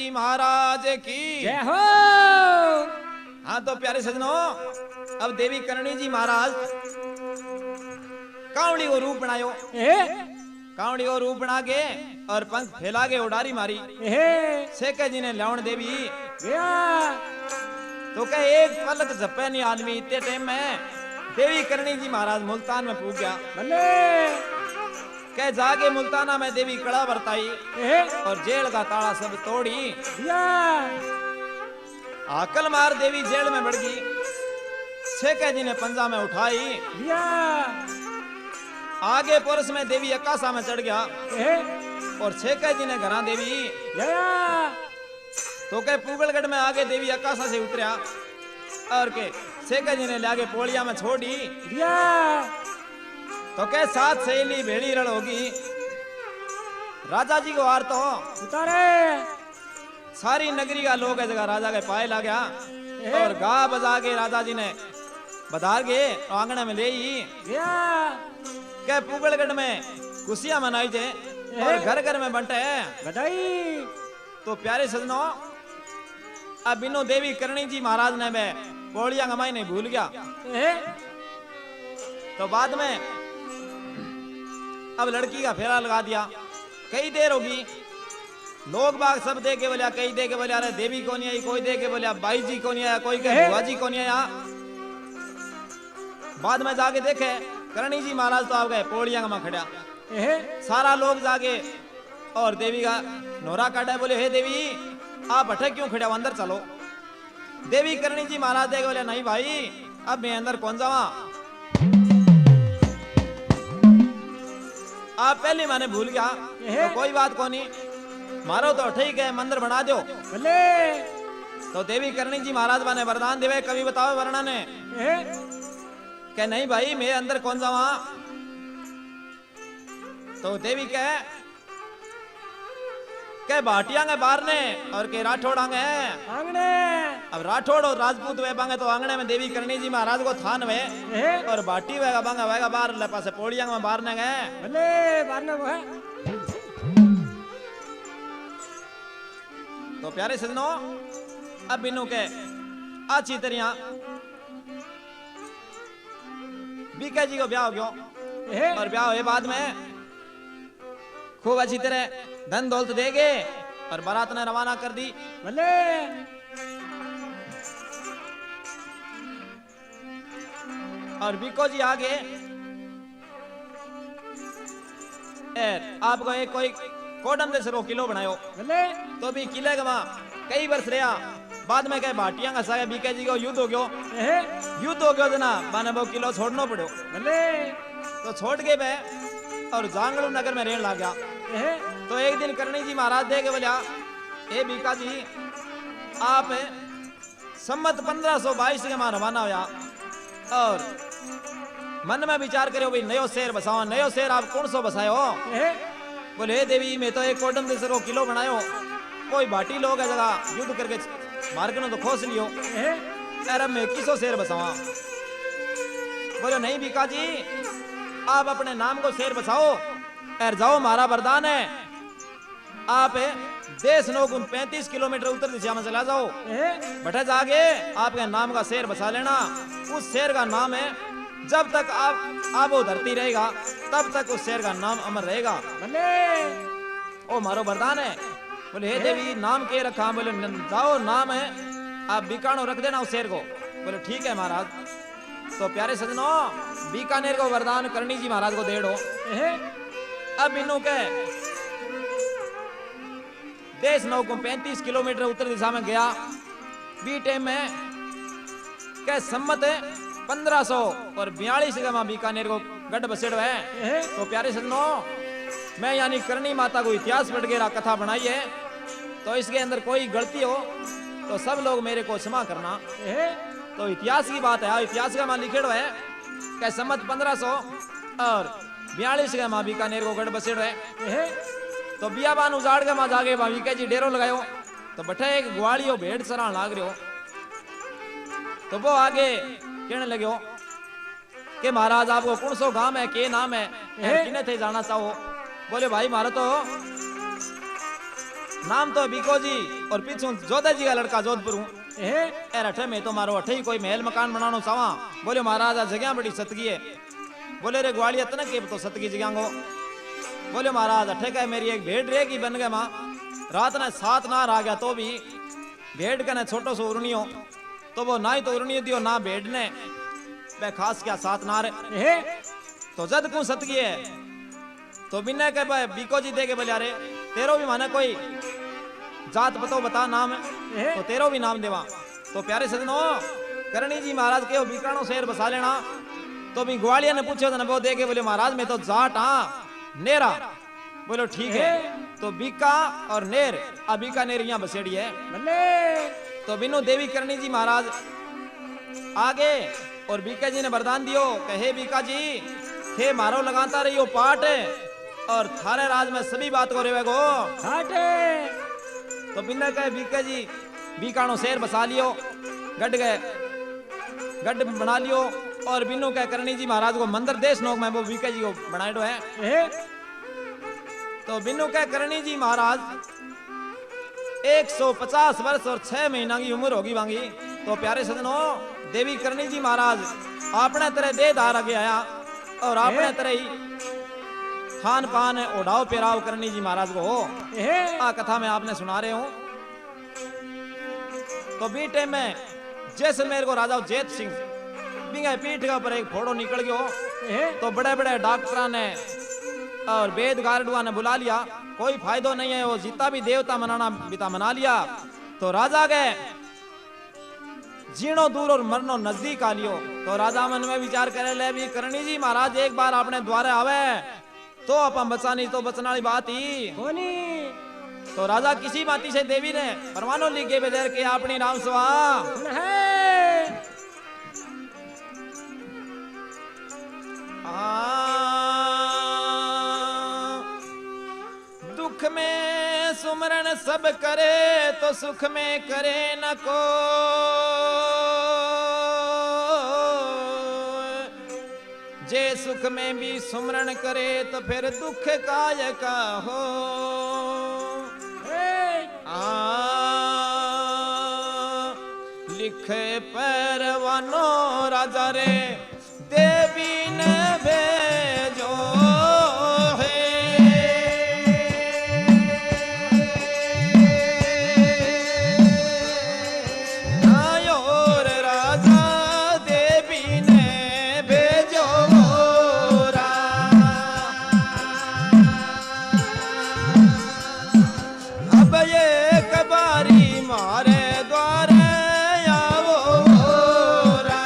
जी महाराज की जय हो। हाँ तो प्यारे सजनों, अब देवी करणी जी महाराज कावड़ी को रूप बनायो। कावड़ी को रूप बना के और पंख फैला के उड़ारी मारी। सेके जी ने लावण देवी तो कह एक पलक झपे नहीं आदमी। इतने टाइम में देवी करणी जी महाराज मुल्तान में पूछ गया। कह जाके मुल्ताना में देवी कड़ा बरताई और जेल का ताला सब तोड़ी। आकल मार देवी जेल में बढ़ गई। सेके जी ने पंजा में उठाई। आगे पुरुष में देवी अकाशा में चढ़ गया और सेके जी ने घरा देवी तो के पूगलगढ़ में आगे देवी अकाशा से उतरा और के सेके जी ने लागे पोलिया में छोड़ी। तो के साथ सहेली भेड़ी रड़ होगी। राजा जी को हार तो उतारे सारी नगरी का लोग जगह राजा के पाए ला गया और गा बजा के राजा जी ने बधार के आंगने में ले ही के पूगलगढ़ में खुशियां मनाई जे और घर घर में बंटे बधाई। तो प्यारे सजनों, अब बिनो देवी करणी जी महाराज ने मैं पोलिया गमाई नहीं भूल गया। तो बाद में अब लड़की का फेरा लगा दिया। कई देर होगी, लोग बाग सब दे के बोलिया, कई दे के बोलिया अरे देवी को नहीं आई, कोई दे के बोलिया बाई जी को नहीं आया, कोई कहे बुआ जी को नहीं आया। बाद में जाके देखे करणी जी महाराज तो आ गए पोलिया में खड़ा। सारा लोग जाके और देवी का नोरा काटा। बोले हे देवी आप अठे क्यों खड़े हो, अंदर चलो। देवी करणी जी महाराज देखे बोले नहीं भाई अब मैं अंदर कौन जावा, आप पहले मैंने भूल गया। तो कोई बात को नहीं, मारो तो ठीक है मंदिर बना दो। तो देवी करणी जी महाराज ने वरदान देवे। कभी बताओ वर्णा ने कह नहीं भाई मैं अंदर कौन जावा। तो देवी कह बाटिया के बाहर ने और के राठौड़ आंगे आंगने। अब राठौड़ और राजपूत वे बांगे तो आंगने में देवी करणी जी महाराज को थान वे और बाटी वेगा बांगा वेगा बाहर ले पासे पोड़िया में बाहर ने गए भले बाहर ने वो है। तो प्यारे सजनों, अब बिनु के अच्छी तरह बीके जी को ब्याह हो गयो और ब्याह हुए बाद में खूब अच्छी तरह धन दौलत देगे और बारात ने रवाना कर दी। भले और बीको जी आगे आपको एक कोई कोडम दे सरो किलो बनायो। भले तो भी किले का कई वर्ष रहा। बाद में कहे भाटिया का सागे बीके जी को युद्ध हो गयो। युद्ध हो गयो जना माने वो किलो छोड़ना पड़ो। भले तो छोड़ के बे और जांगड़ू नगर में रहने लग गया। तो एक दिन करणी जी महाराज दे के बोलिया ए बीका जी आप सम्मत 1522 के मां रवाना होया और मन में विचार करे भाई नयो शहर बसाओ। नयो शहर आप कौन सो बसायो। बोले हे देवी मैं तो एक कोडम दे सरो किलो बनायो, कोई भाटी लोग है जगह युद्ध करके मार्ग तो खोस लियो, अरे मैं किसो शहर बसावा। बोले नहीं बीका जी आप अपने नाम को शेर बसाओ और जाओ, मारा वरदान है आप देश नौ गुण 35 किलोमीटर उत्तर दिशा में चला जाओ। बटे जागे आपके नाम का शेर बसा लेना। उस शेर का नाम है जब तक आप वो धरती रहेगा तब तक उस शेर का नाम अमर रहेगा। ओ मारो वरदान है। बोले हे देवी नाम के रखा। बोले जाओ नाम है आप बीकानो रख देना उस शेर को। बोले ठीक है महाराज। तो प्यारे सजनों, बीकानेर को वरदान करणी जी महाराज को दे दो। अब इन्हों के देश नौ को 35 किलोमीटर उत्तर दिशा में गया। बी टाइम में के सम्मत 1542 का बीकानेर को गढ़ बसेड़ है। तो प्यारे सजनों, मैं यानी करणी माता को इतिहास वगैरह कथा बनाई है, तो इसके अंदर कोई गलती हो तो सब लोग मेरे को क्षमा करना। तो इतिहास की बात है, इतिहास का मां लिखेड़ो है कि सम्मत 1542 का मां बीकानेर को गढ़ बसेड़ है। तो बियाबान उजाड़ के मां जागे बीके जी डेरो लगायो। तो बठे एक ग्वालियो भेड़ चरान लाग रहो। तो वो आगे कहने लगे कि महाराज आपको कौन सो गांव है, के नाम है, किने थे जाना चाहो। बोले भाई मारो तो नाम तो बीको जी और पीछू जोधा जी का लड़का जोधपुर हूँ। ए यार अठे में तो मारो अठे ही कोई महल मकान बनानो चावा। बोले महाराज आ जगह बड़ी सतगी है। बोले रे ग्वालिया तना के तो सतगी जगह को। बोले महाराज अठे का मेरी एक भेड़ रे की बन गए माँ। रात ने 7 नार आ गया तो भी भेड़ का ने छोटो सो उर्णियो तो वो ना ही तो उर्णियो दियो ना भेड़ ने वे खास क्या 7 नार ए तो जद को सतगी है तो बिना के भाई बीको जी दे के बोले अरे तेरो भी माने कोई जात बताओ बता नाम है तो तेरो भी नाम देवा। तो प्यारे सजनो करणी जी महाराज के बीकानो शहर बसा लेना। तो भी ग्वालिया ने पूछो तो वो दे के बोले महाराज मैं तो जाट हाँ नेरा। बोलो ठीक है। तो बीका और नेर बीका नेर यहाँ बसेड़ी है। बल्ले तो बिनु देवी करणी जी महाराज आगे और बीका जी ने वरदान दियो कहे बीका जी थे मारो लगाता रहियो पाठ और थारे राज में सभी बात को रेवेगो। हाटे तो बिना कहे बीके जी बीकानो शेर बसा लियो गढ़ गए गढ़ बना लियो और बिनु कह करणी जी महाराज को मंदिर देश नोक में वो बीके जी को बनाएडो है। ए तो बिनु कह करणी जी महाराज 150 वर्ष और 6 महीना की उम्र होगी वांगी। तो प्यारे सजनों देवी करणी जी महाराज अपने तरह दे धार आगे आया और अपने तरह ही खान पान ओढ़ाओ पेराव करणी जी महाराज को हो। आ कथा में आपने सुना रहे हूं। तो बीटे में जैसलमेर को राजा जेत सिंह बिंगा पीठ के ऊपर एक फोड़ो निकल गयो। तो बड़े बड़े डॉक्टरों ने और वेद गार्डुआ ने बुला लिया कोई फायदो नहीं है। वो जितना भी देवता मनाना बिता मना लिया। तो राजा गए जीणो दूर और मरनो नजदीक आ लियो। तो राजा मन में विचार करे ले भी करणी जी महाराज एक बार अपने द्वारे आवे तो अपन बचानी तो बचना वाली बात ही कोनी। तो राजा किसी बाती से देवी ने परवानो लिखे बेदर के अपनी नाम सवा दुख में सुमरन सब करे तो सुख में करे न को जे सुख में भी सुमरण करे तो फिर दुख काय का हो। लिखे परवानो राजा रे देवी ने भेजो है। आयोर राजा देवी ने भेजो अब ये कबारी मारे द्वारे आओ रा।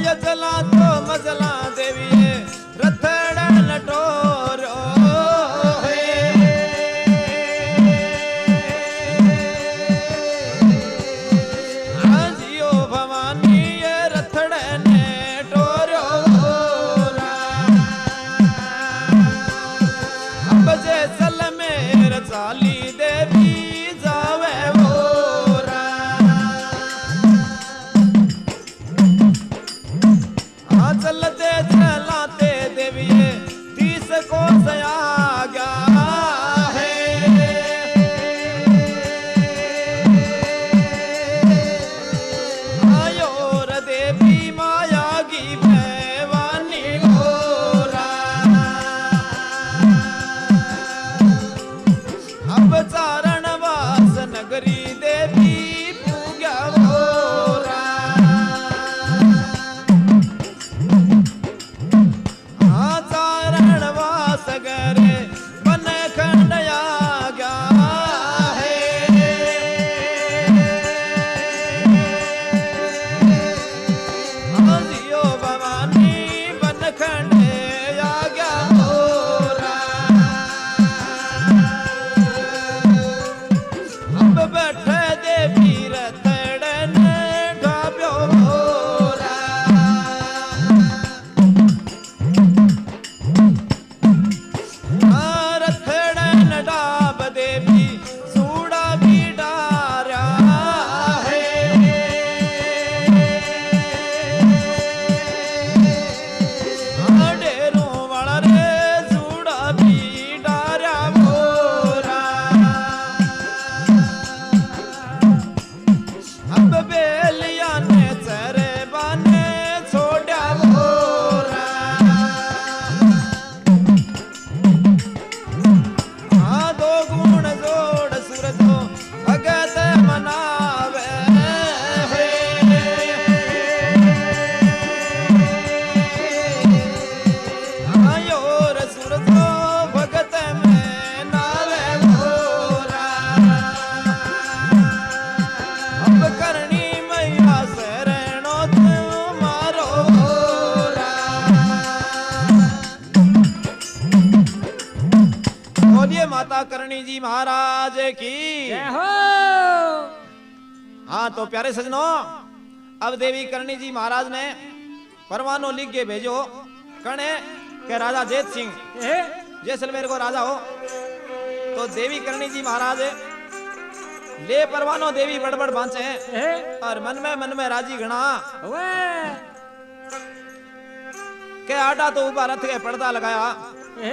यजला तो मजला देवी रथड़ लटोरो जियो भवानी ये रथड़ ने टोरो अब जैसल में रचाली देवी जावे वोरा चलते चलाते देवी 30 को सया गया है आयो रे देवी माया की भवानी गोरा अब चारण वास नगरी देवी पूजा गोरा सगरे बन खंडया गया है जियो भवानी बन खंडया गया गोरा अब बैठे देवी रतड़न ढाब्यो गोरा डाब देवी सूड़ा भी डारा है डेरों वाला रे सूड़ा भी डारा मोरा अब बेलिया ने चरे बने छोड़ा मोरा दो गुण जोड़ सूरजो भगत मनावे आयो रे सूरजो भगत में नावे मोरा अब करनी मैया शरणो तुम्हारो बोलिए माता करणी जी महाराज की जय हो। हाँ तो प्यारे सजनों अब देवी करणी जी महाराज ने परवानो लिख के भेजो कणे के राजा जेत सिंह जैसलमेर को राजा हो तो देवी करणी जी महाराज ले परवानो देवी बड़बड़ बांचे और मन में राजी घना के आटा तो ऊपर रथ के पर्दा लगाया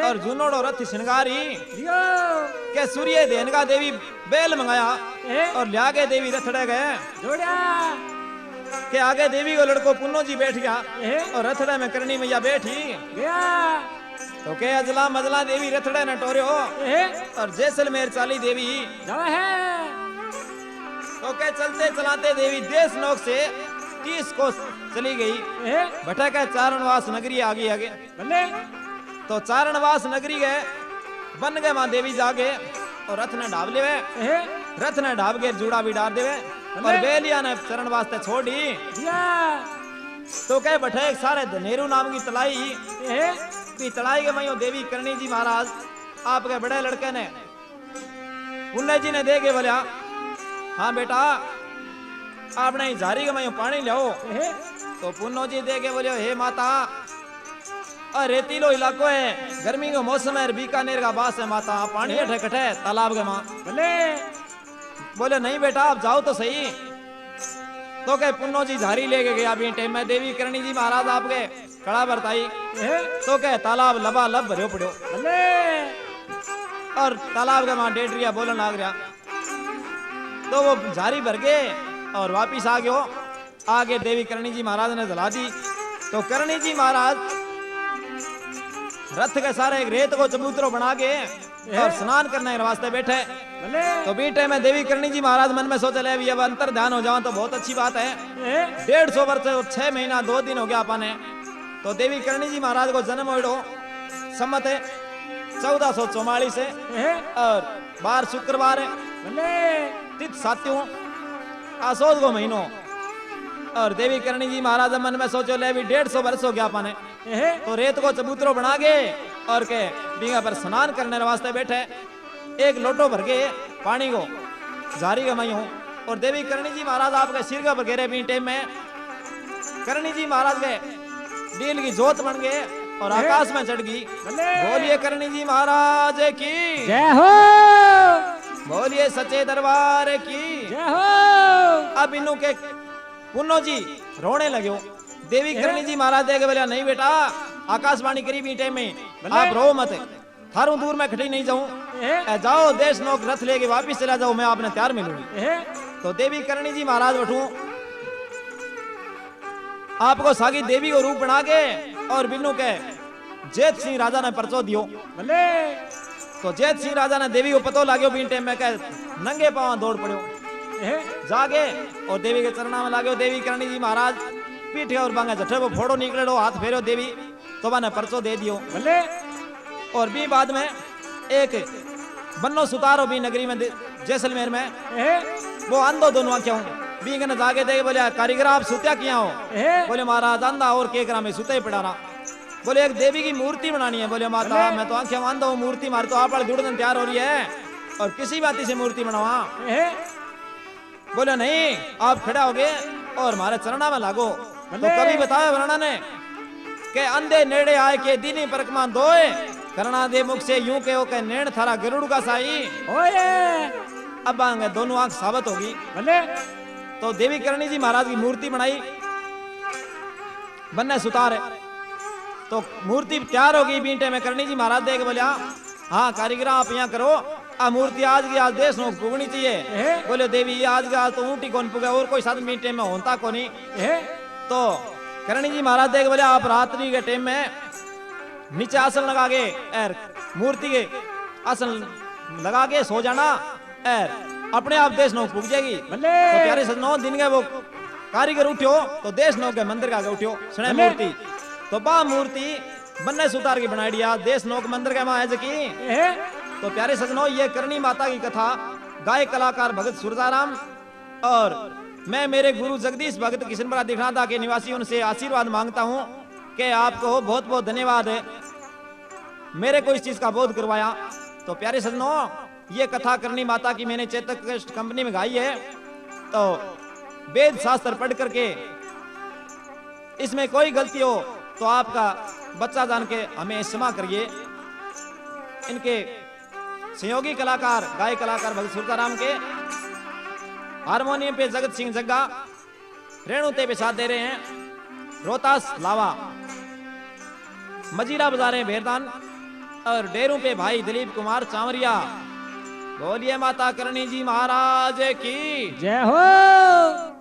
और जुनोड़ो रथ श्रृंगारी के सूर्य देनगा देवी बेल मंगाया और लियागे देवी रथड़े गए के आगे देवी को लड़को पुन्नो जी बैठ गया और रथड़े में करणी मैया बैठी तो के अजला मजला देवी रथड़े न टोर्यो और जैसलमेर चाली देवी तो के चलते चलाते देवी देश नोक से 30 कोस चली गई भटक चारणवास नगरी आगे आगे तो चारणवास नगरी गए बन गए मां देवी जागे और रथ ने ढाब लेवे रथ ने ढाब के जूड़ा भी डाल देवे और बेलिया ने चरण वास्ते छोड़ी तो कह बैठे एक सारे धनेरू नाम की तलाई के मयो देवी करणी जी महाराज आपके बड़े लड़के ने पुण्य जी ने दे के बोलिया हाँ बेटा आपने झारी के मयो पानी लियाओ तो पुन्नो जी दे के बोलियो हे माता और रेतीलो इलाको है गर्मी का मौसम है बीकानेर का बास है माता पानी अठे कठे तालाब के मां बोले नहीं बेटा आप जाओ तो सही तो के पुन्नो जी झारी लेके गया अभी टाइम में देवी करणी जी महाराज आपके कड़ा बरताई तो के तालाब लबा लब भरियो पड़ो और तालाब के मां डेडरिया बोलन आ गया तो वो झारी भर गए और वापिस आ गयो आगे देवी करणी जी महाराज ने जला दी तो करणी जी महाराज रथ के सारे एक रेत को चबूतरो बना के और स्नान करने के वास्ते बैठे तो बीटे में देवी करणी जी महाराज मन में सोचे ले अब अंतर ध्यान हो जाओ तो बहुत अच्छी बात है 150 वर्ष और 6 महीना 2 दिन हो गया अपने तो देवी करणी जी महाराज को जन्म हो सम्मत है 1444 है और 12 शुक्रवार है तिथ सात्यों आसोद को महीनो और देवी करणी जी महाराज मन में सोचो ले भी 150 वर्ष हो गया पाने एहे तो रेत को चबूतरो बना के और के बीघा पर स्नान करने वास्ते बैठे एक लोटो भर के पानी को जारी गमाई हूं और देवी करणी जी महाराज आपके सिर का बगेरे भी टाइम में करणी जी महाराज के दिल की जोत बन गए और आकाश में चढ़ गई। बोलिए करणी जी महाराज की जय हो बोलिए सच्चे दरबार की जय हो। अब इन्हों के पुन्नो जी रोने लगे देवी करणी जी महाराज देखे बोलिया नहीं बेटा आकाशवाणी करी भी टाइम में आप रो मत थारू दूर में खड़ी नहीं जाऊं जाओ देश नोक रथ लेके वापिस चला जाओ मैं आपने तैयार मिलूंगी। तो देवी करणी जी महाराज बैठू आपको सागी देवी को रूप बना के और बिन्नू के जैत सिंह राजा ने परचो दियो। तो जैत सिंह राजा ने देवी को पतो लाग्यो बीन टाइम में कह नंगे पांव दौड़ पड़ो जागे और देवी के चरणा में लाग्यो। देवी करणी जी महाराज पीठे और बांगे जठे वो फोड़ो निकलो हाथ फेरो देवी तो मैंने परचो दे दियो। और भी बाद में एक बन्नो सुतारो भी नगरी में जैसलमेर में वो अंधो दोनों आंखें भी ने जाके देखे बोले कारीगर आप सुत्या किया हो बोले महाराज अंधा और केकरा में सुते ही पड़ा रहा। बोले एक देवी की मूर्ति बनानी है। बोले माता मैं तो आंखें अंधा हूँ मूर्ति मार तो आप जुड़न तैयार हो रही है और किसी बात से मूर्ति बनावा। बोले नहीं आप खड़ा हो गए और हमारे चरणा में लागो। तो कभी बताया वर्णा ने के अंधे नेड़े आए के दीनी परकमा दोए करना दे मुख से यूं के ओके नेण थारा गरुड़ का साई ओए अब आंगे दोनों आंख साबित होगी। तो देवी करणी जी महाराज की मूर्ति बनाई बन्ने सुतार तो मूर्ति तैयार होगी बींटे में करणी जी महाराज देख बोले हाँ कारीगर आप यहाँ करो आ मूर्ति आज की आज देश में पुगनी चाहिए। बोले देवी आज के आज तो ऊँटी कौन पुगे और कोई साधन बींटे में होता को नहीं। तो करणी जी महाराज देख बोले आप रात्रि के टाइम में नीचे आसन लगा के एर मूर्ति के आसन लगा के सो जाना एर अपने आप देश नौ पुग जाएगी। तो प्यारे सजनों दिन गए वो कारीगर उठ्यो तो देश नौ के मंदिर का आगे उठ्यो सने मूर्ति तो बा मूर्ति बन्ने सुतार की बनाई दिया देश नौ के मंदिर के माँ की। तो प्यारे सजनों ये करणी माता की कथा गायक कलाकार भगत सुरजाराम और मैं मेरे गुरु जगदीश भगत किशनपुरा दिखनादा के निवासी उनसे आशीर्वाद मांगता हूं कि आपको बहुत बहुत धन्यवाद है मेरे को इस चीज का बोध करवाया। तो प्यारे सजनों ये कथा करणी माता की मैंने चेतक कंपनी में गाई है। तो वेद शास्त्र पढ़ करके इसमें कोई गलती हो तो आपका बच्चा जान के हमें क्षमा करिए। इनके सहयोगी कलाकार गायक कलाकार भगत सुरताराम के हारमोनियम पे जगत सिंह जग्गा रेणुते पे साथ दे रहे हैं रोहतास लावा मजीरा बजारे भेरदान और डेरू पे भाई दिलीप कुमार चावरिया। बोलिए माता करणी जी महाराज की जय हो।